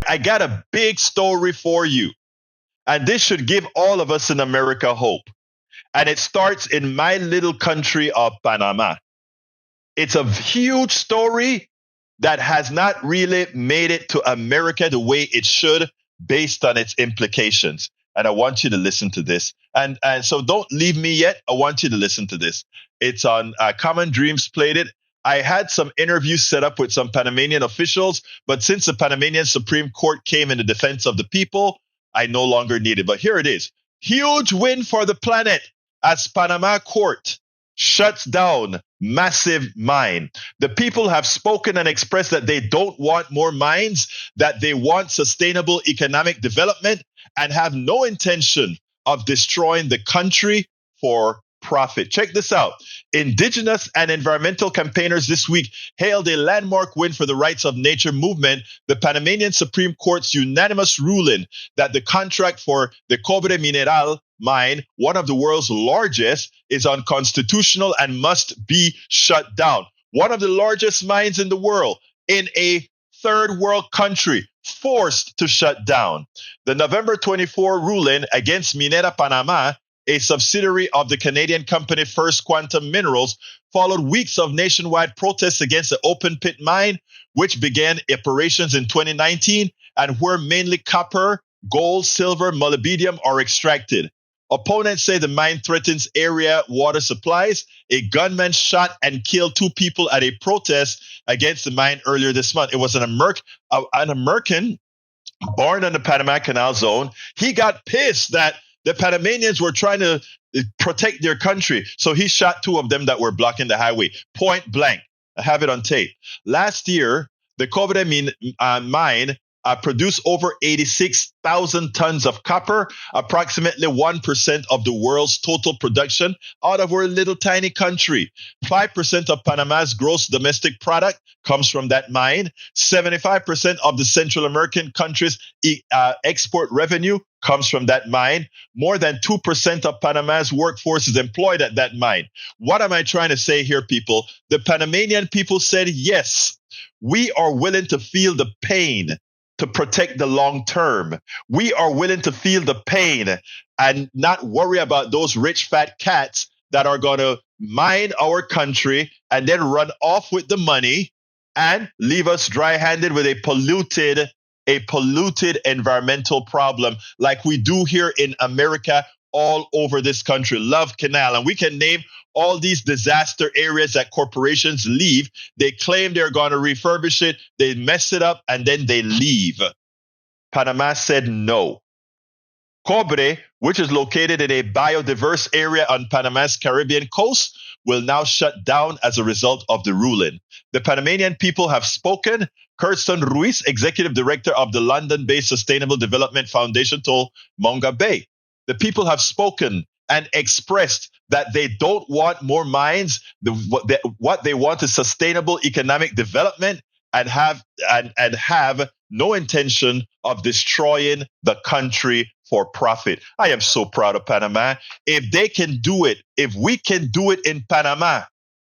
I got a big story for you. And this should give all of us in America hope. And it starts in my little country of Panama. It's a huge story that has not really made it to America the way it should based on its implications. And I want you to listen to this. And so don't leave me yet. I want you to listen to this. It's on Common Dreams played it. I had some interviews set up with some Panamanian officials, but since the Panamanian Supreme Court came in the defense of the people, I no longer need it. But here it is. Huge win for the planet as Panama court shuts down massive mine. The people have spoken and expressed that they don't want more mines, that they want sustainable economic development, and have no intention of destroying the country for profit. Check this out. Indigenous and environmental campaigners this week hailed a landmark win for the rights of nature movement, the Panamanian Supreme Court's unanimous ruling that the contract for the Cobre Mineral mine, one of the world's largest, is unconstitutional and must be shut down. One of the largest mines in the world in a third world country forced to shut down. The November 24 ruling against Minera Panama, a subsidiary of the Canadian company First Quantum Minerals, followed weeks of nationwide protests against the open pit mine, which began operations in 2019 and where mainly copper, gold, silver, molybdenum are extracted. Opponents say the mine threatens area water supplies. A gunman shot and killed 2 people at a protest against the mine earlier this month. It was an American born in the Panama Canal Zone. He got pissed that the Panamanians were trying to protect their country. So he shot 2 of them that were blocking the highway, point blank. I have it on tape. Last year, the Cobre mine produced over 86,000 tons of copper, approximately 1% of the world's total production out of our little tiny country. 5% of Panama's gross domestic product comes from that mine. 75% of the Central American country's export revenue comes from that mine. More than 2% of Panama's workforce is employed at that mine. What am I trying to say here, people? The Panamanian people said, yes, we are willing to feel the pain to protect the long term. We are willing to feel the pain and not worry about those rich fat cats that are going to mine our country and then run off with the money and leave us dry-handed with a polluted environmental problem like we do here in America all over this country. Love Canal. And we can name all these disaster areas that corporations leave. They claim they're going to refurbish it. They mess it up and then they leave. Panama said no. Cobre, which is located in a biodiverse area on Panama's Caribbean coast, will now shut down as a result of the ruling. The Panamanian people have spoken. Kirsten Ruiz, executive director of the London-based Sustainable Development Foundation, told Monga Bay. The people have spoken and expressed that they don't want more mines. What they want is sustainable economic development and have no intention of destroying the country for profit. I am so proud of Panama. If they can do it, if we can do it in Panama,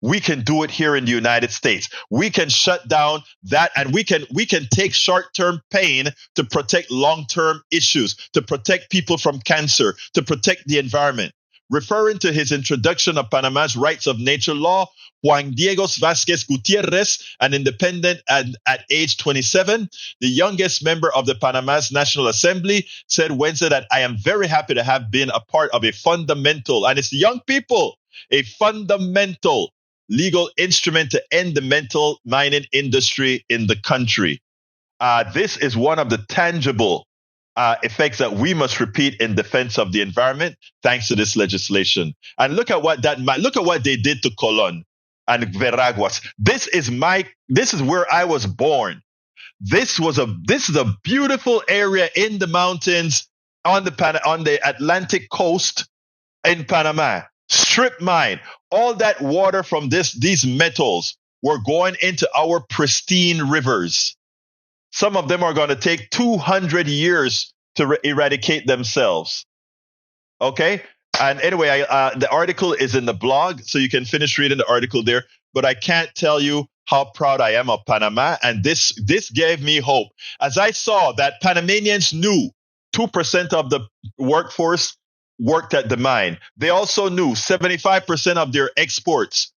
we can do it here in the United States. We can shut down that, and we can take short-term pain to protect long-term issues, to protect people from cancer, to protect the environment. Referring to his introduction of Panama's rights of nature law, Juan Diego Vázquez Gutiérrez, an independent at age 27, the youngest member of the Panama's National Assembly, said Wednesday that I am very happy to have been a part of a fundamental, and it's the young people, a fundamental legal instrument to end the metal mining industry in the country. This is one of the tangible effects that we must repeat in defense of the environment, thanks to this legislation. And look at what they did to Colon and Veraguas. This is where I was born. This is a beautiful area in the mountains on the Atlantic coast in Panama. Strip mine. All that water from these metals were going into our pristine rivers. Some of them are going to take 200 years to eradicate themselves. Okay? And anyway, the article is in the blog, so you can finish reading the article there. But I can't tell you how proud I am of Panama, and this gave me hope. As I saw that Panamanians knew 2% of the workforce worked at the mine. They also knew 75% of their exports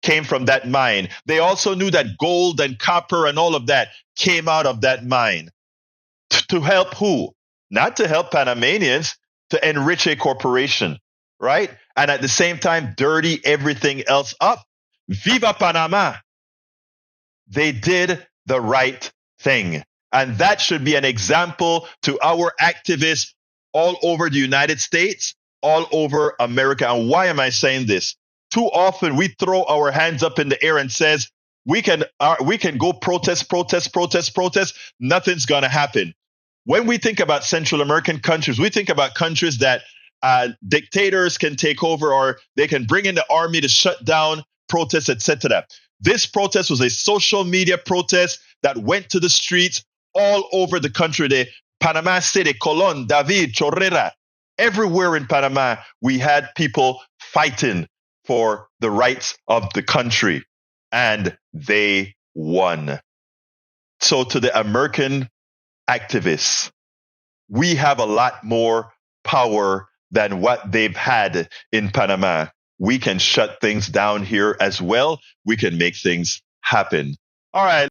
came from that mine. They also knew that gold and copper and all of that came out of that mine. To help who? Not to help Panamanians, to enrich a corporation, right? And at the same time, dirty everything else up. Viva Panama! They did the right thing. And that should be an example to our activists all over the United States, all over America. And why am I saying this? Too often we throw our hands up in the air and says, we can go protest. Nothing's going to happen. When we think about Central American countries, we think about countries that dictators can take over, or they can bring in the army to shut down protests, etc. This protest was a social media protest that went to the streets all over the country. The Panama City, Colón, David, Chorrera, everywhere in Panama, we had people fighting for the rights of the country, and they won. So to the American activists, we have a lot more power than what they've had in Panama. We can shut things down here as well. We can make things happen. All right.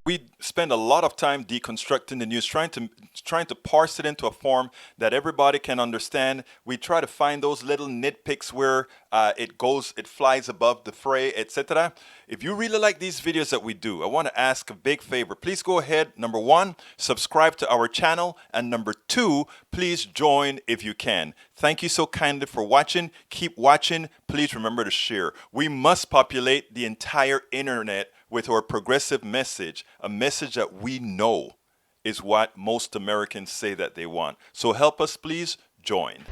We spend a lot of time deconstructing the news, trying to parse it into a form that everybody can understand. We try to find those little nitpicks where it flies above the fray, etc. If you really like these videos that we do, I want to ask a big favor. Please go ahead. Number one, subscribe to our channel. And number two, please join if you can. Thank you so kindly for watching. Keep watching. Please remember to share. We must populate the entire internet with our progressive message, a message that we know is what most Americans say that they want. So help us, please join.